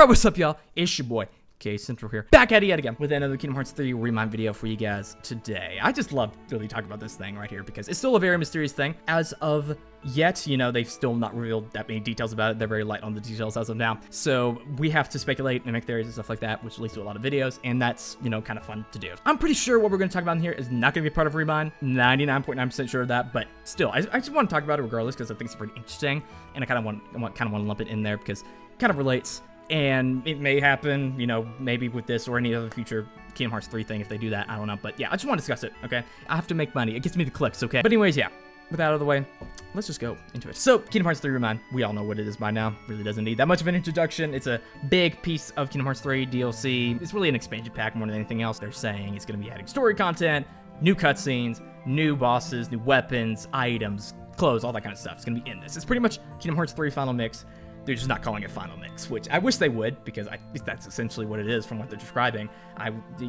Alright, what's up, y'all? It's your boy, khcentral here, back at it yet again with another Kingdom Hearts 3 Remind video for you guys today. I just love really talking about this thing right here because it's still a very mysterious thing. As of yet, you know, they've still not revealed that many details about it. They're very light on the details as of now. So we have to speculate and make theories and stuff like that, which leads to a lot of videos, and that's, you know, kind of fun to do. I'm pretty sure what we're going to talk about in here is not going to be part of Remind. 99.9% sure of that, but still, I just want to talk about it regardless because I think it's pretty interesting, and I kind of want to lump it in there because it kind of relates. And it may happen, you know, maybe with this or any other future Kingdom Hearts 3 thing if they do that. I don't know. But yeah, I just want to discuss it, okay? I have to make money. It gets me the clicks, okay? But anyways, yeah. With that out of the way, let's just go into it. So, Kingdom Hearts 3 Remind, we all know what it is by now. Really doesn't need that much of an introduction. It's a big piece of Kingdom Hearts 3 DLC. It's really an expansion pack more than anything else. They're saying it's going to be adding story content, new cutscenes, new bosses, new weapons, items, clothes, all that kind of stuff. It's going to be in this. It's pretty much Kingdom Hearts 3 Final Mix. They're just not calling it Final Mix, which I wish they would, because that's essentially what it is from what they're describing.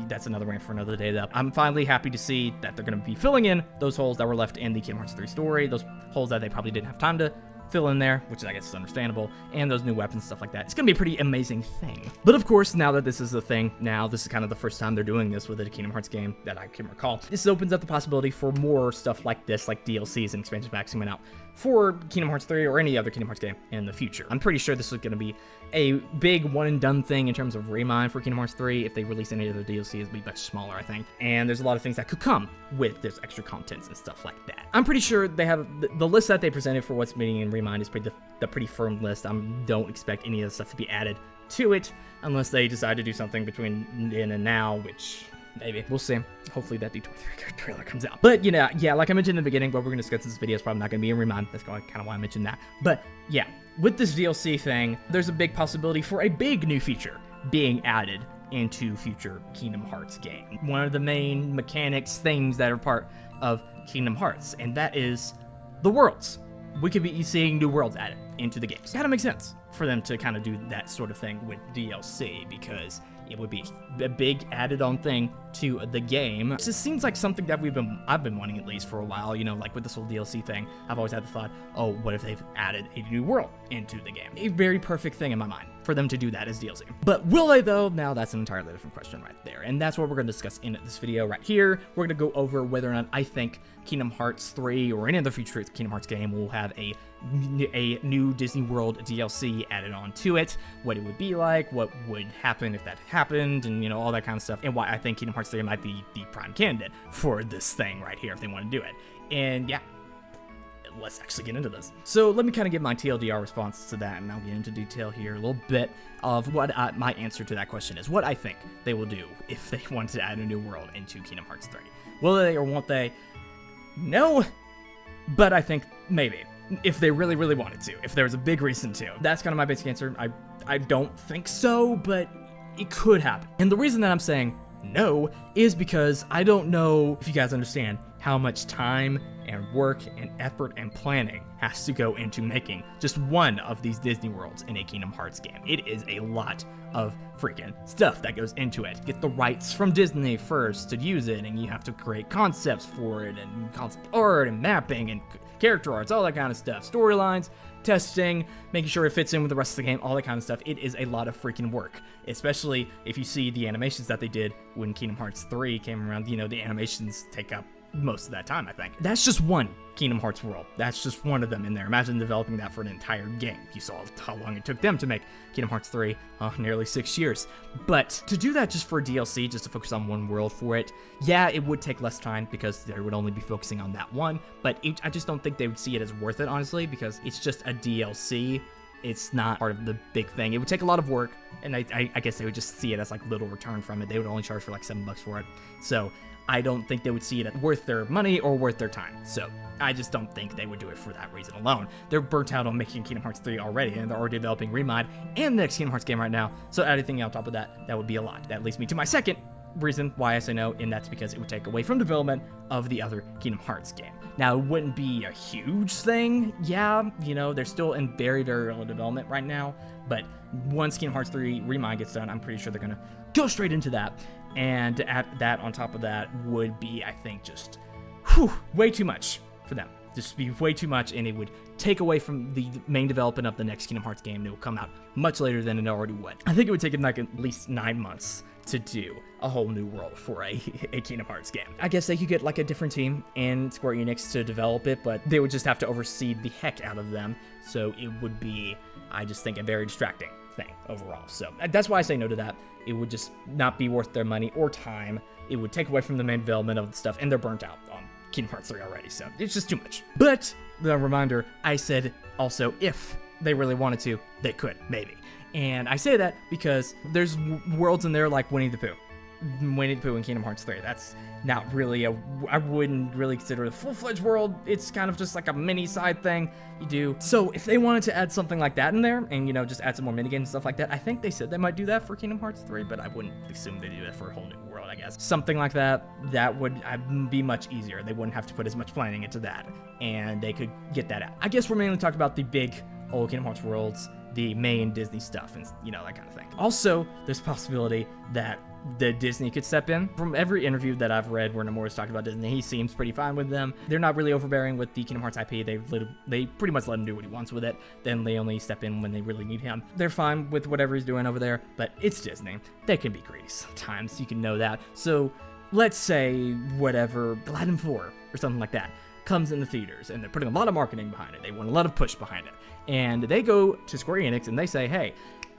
That's another rant for another day, though. I'm finally happy to see that they're going to be filling in those holes that were left in the Kingdom Hearts 3 story, those holes that they probably didn't have time to fill in there, which I guess is understandable, and those new weapons, stuff like that. It's going to be a pretty amazing thing. But of course, now that this is a thing, now this is kind of the first time they're doing this with a Kingdom Hearts game that I can recall. This opens up the possibility for more stuff like this, like DLCs and expansion packs coming out for Kingdom Hearts 3 or any other Kingdom Hearts game in the future. I'm pretty sure this is going to be a big one-and-done thing in terms of Remind for Kingdom Hearts 3. If they release any other DLCs, it'll be much smaller, I think. And there's a lot of things that could come with this extra contents and stuff like that. I'm pretty sure they have the list that they presented for what's meeting in Remind is the pretty firm list. I don't expect any of the stuff to be added to it unless they decide to do something between then and now, which maybe. We'll see. Hopefully that D23 trailer comes out. But, you know, yeah, like I mentioned in the beginning, what we're going to discuss in this video is probably not going to be in Remind. That's kind of why I mentioned that. But, yeah, with this DLC thing, there's a big possibility for a big new feature being added into future Kingdom Hearts game. One of the main mechanics, things that are part of Kingdom Hearts, and that is the worlds. We could be seeing new worlds added into the game. It kind of makes sense for them to kind of do that sort of thing with DLC, because it would be a big added-on thing to the game. It just seems like something that I've been wanting at least for a while, you know, like with this whole DLC thing. I've always had the thought, oh, what if they've added a new world into the game? A very perfect thing in my mind for them to do that as DLC. But will they though? Now that's an entirely different question right there. And that's what we're going to discuss in this video right here. We're going to go over whether or not I think Kingdom Hearts 3 or any other future Kingdom Hearts game will have a new Disney World DLC added on to it, what it would be like, what would happen if that happened, and, you know, all that kind of stuff, and why I think Kingdom Hearts 3 might be the prime candidate for this thing right here if they want to do it. And yeah, let's actually get into this. So let me kind of give my TLDR response to that, and I'll get into detail here a little bit of what my answer to that question is, what I think they will do if they want to add a new world into Kingdom Hearts 3. Will they or won't they? No, but I think maybe. If they really, really wanted to, if there was a big reason to. That's kind of my basic answer. I don't think so, but it could happen. And the reason that I'm saying no is because I don't know if you guys understand how much time and work and effort and planning has to go into making just one of these Disney worlds in a Kingdom Hearts game. It is a lot of freaking stuff that goes into it. Get the rights from Disney first to use it, and you have to create concepts for it, and concept art and mapping and character arts, all that kind of stuff. Storylines, testing, making sure it fits in with the rest of the game, all that kind of stuff. It is a lot of freaking work, especially if you see the animations that they did when Kingdom Hearts 3 came around. You know, the animations take up most of that time, I think. That's just one Kingdom Hearts world. That's just one of them in there. Imagine developing that for an entire game. You saw how long it took them to make Kingdom Hearts 3, nearly 6 years. But to do that just for DLC, just to focus on one world for it, yeah, it would take less time because they would only be focusing on that one. But I just don't think they would see it as worth it, honestly, because it's just a DLC. It's not part of the big thing. It would take a lot of work, and I guess they would just see it as like little return from it. They would only charge for like $7 for it. So I don't think they would see it as worth their money or worth their time. So I just don't think they would do it for that reason alone. They're burnt out on making Kingdom Hearts 3 already, and they're already developing Remind and the next Kingdom Hearts game right now. So anything on top of that, that would be a lot. That leads me to my second reason why I say no, and that's because it would take away from development of the other Kingdom Hearts game. Now, it wouldn't be a huge thing. Yeah, you know, they're still in very, very early development right now, but once Kingdom Hearts 3 Remind gets done, I'm pretty sure they're going to go straight into that. And at that, on top of that, would be, I think, just way too much for them. just be way too much, and it would take away from the main development of the next Kingdom Hearts game. And it will come out much later than it already would. I think it would take them like at least 9 months to do a whole new world for a Kingdom Hearts game. I guess they could get like a different team in Square Enix to develop it, but they would just have to oversee the heck out of them. So it would be, I just think, a very distracting thing overall. So that's why I say no to that. It would just not be worth their money or time. It would take away from the main development of the stuff, and they're burnt out on Kingdom Hearts 3 already, so it's just too much. But the reminder, I said also if they really wanted to, they could, maybe. And I say that because there's worlds in there like Winnie the Pooh in Kingdom Hearts 3. That's not really I wouldn't really consider it a full-fledged world. It's kind of just like a mini side thing you do. So if they wanted to add something like that in there and, you know, just add some more minigames and stuff like that, I think they said they might do that for Kingdom Hearts 3, but I wouldn't assume they do that for a whole new world, I guess. Something like that would be much easier. They wouldn't have to put as much planning into that, and they could get that out. I guess we're mainly talking about the big old Kingdom Hearts worlds, the main Disney stuff, and, you know, that kind of thing. Also, there's a possibility that the Disney could step in. From every interview that I've read where Nomura's talked about Disney, he seems pretty fine with them. They're not really overbearing with the Kingdom Hearts IP. They pretty much let him do what he wants with it. Then they only step in when they really need him. They're fine with whatever he's doing over there, but it's Disney. They can be greedy sometimes, you can know that. So let's say whatever, Aladdin 4 or something like that comes in the theaters, and they're putting a lot of marketing behind it. They want a lot of push behind it. And they go to Square Enix and they say, hey,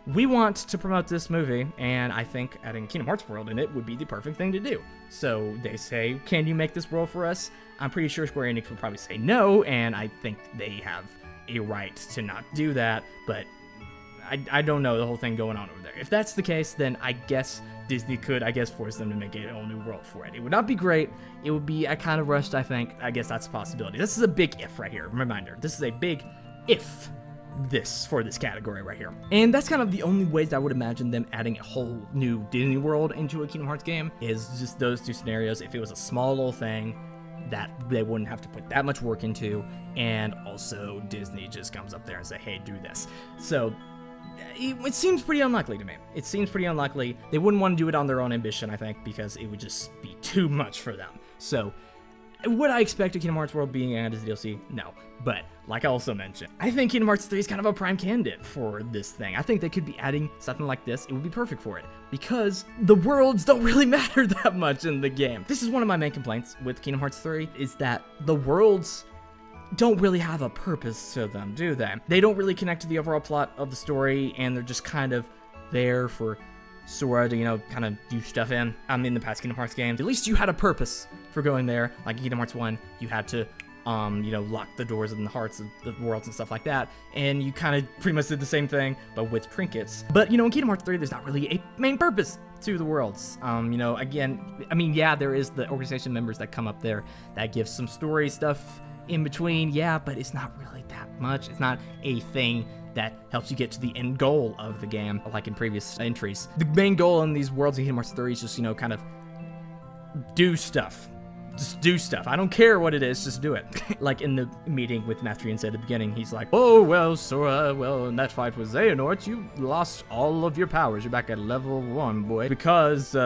we want to promote this movie, and I think adding Kingdom Hearts world in it would be the perfect thing to do. So they say, can you make this world for us? I'm pretty sure Square Enix would probably say no, and I think they have a right to not do that, but I don't know the whole thing going on over there. If that's the case, then I guess Disney could, force them to make a whole new world for it. It would not be great. It would be kind of rushed, I think. I guess that's a possibility. This is a big if right here. Reminder, this is a big if for this category right here. And that's kind of the only ways I would imagine them adding a whole new Disney world into a Kingdom Hearts game, is just those two scenarios. If it was a small little thing that they wouldn't have to put that much work into, and also Disney just comes up there and say, hey, do this. So it seems pretty unlikely to me. It seems pretty unlikely. They wouldn't want to do it on their own ambition, I think, because it would just be too much for them. So would I expect a Kingdom Hearts world being added as DLC? No. But, like I also mentioned, I think Kingdom Hearts 3 is kind of a prime candidate for this thing. I think they could be adding something like this. It would be perfect for it, because the worlds don't really matter that much in the game. This is one of my main complaints with Kingdom Hearts 3, is that the worlds don't really have a purpose to them, do they? They don't really connect to the overall plot of the story, and they're just kind of there for Sora to, you know, kind of do stuff in. In the past Kingdom Hearts games, at least you had a purpose for going there. Like in Kingdom Hearts 1, you had to, you know, lock the doors and the hearts of the worlds and stuff like that. And you kind of pretty much did the same thing, but with trinkets. But, you know, in Kingdom Hearts 3, there's not really a main purpose to the worlds. You know, again, yeah, there is the organization members that come up there that give some story stuff in between, yeah, but it's not really that much. It's not a thing that helps you get to the end goal of the game, like in previous entries. The main goal in these worlds in Kingdom Hearts 3 is just, you know, kind of do stuff. Just do stuff. I don't care what it is, just do it. Like in the meeting with Master Ian said at the beginning, he's like, oh, well, Sora, well, in that fight with Xehanort, you lost all of your powers. You're back at level 1, boy. Because,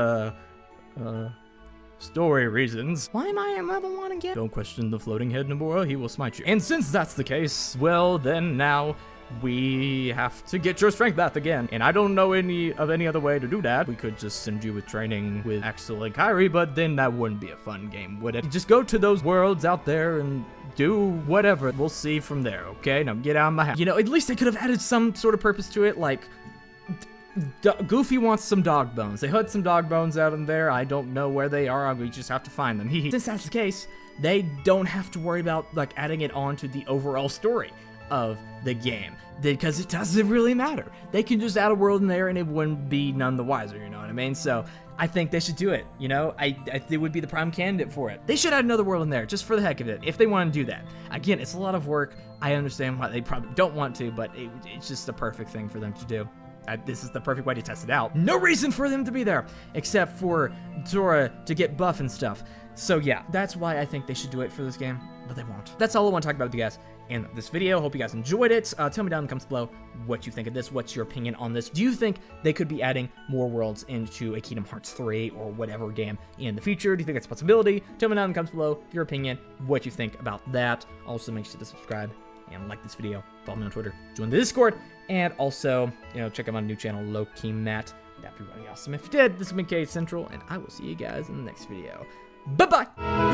story reasons. Why am I at level 1 again? Don't question the floating head, Nomura. He will smite you. And since that's the case, well, then now we have to get your strength back again. And I don't know any other way to do that. We could just send you with training with Axel and Kairi, but then that wouldn't be a fun game, would it? Just go to those worlds out there and do whatever. We'll see from there, okay? Now get out of my house. You know, at least they could have added some sort of purpose to it, like Goofy wants some dog bones. They had some dog bones out in there. I don't know where they are. We just have to find them. Since that's the case, they don't have to worry about like adding it onto the overall story of the game, because it doesn't really matter. They can just add a world in there and it wouldn't be none the wiser, you know what I mean? So I think they should do it, you know? They would be the prime candidate for it. They should add another world in there just for the heck of it, if they want to do that. Again, it's a lot of work. I understand why they probably don't want to, but it's just the perfect thing for them to do. this is the perfect way to test it out. No reason for them to be there, except for Dora to get buff and stuff. So yeah, that's why I think they should do it for this game, but they won't. That's all I want to talk about with you guys in this video. Hope you guys enjoyed it. Tell me down in the comments below what you think of this. What's your opinion on this? Do you think they could be adding more worlds into a Kingdom Hearts 3 or whatever game in the future? Do you think that's a possibility? Tell me down in the comments below your opinion, what you think about that. Also, make sure to subscribe and like this video. Follow me on Twitter, join the Discord, and also, check out my new channel, lowkeymatt. That'd be really awesome if you did. This has been khcentral, and I will see you guys in the next video. Bye-bye!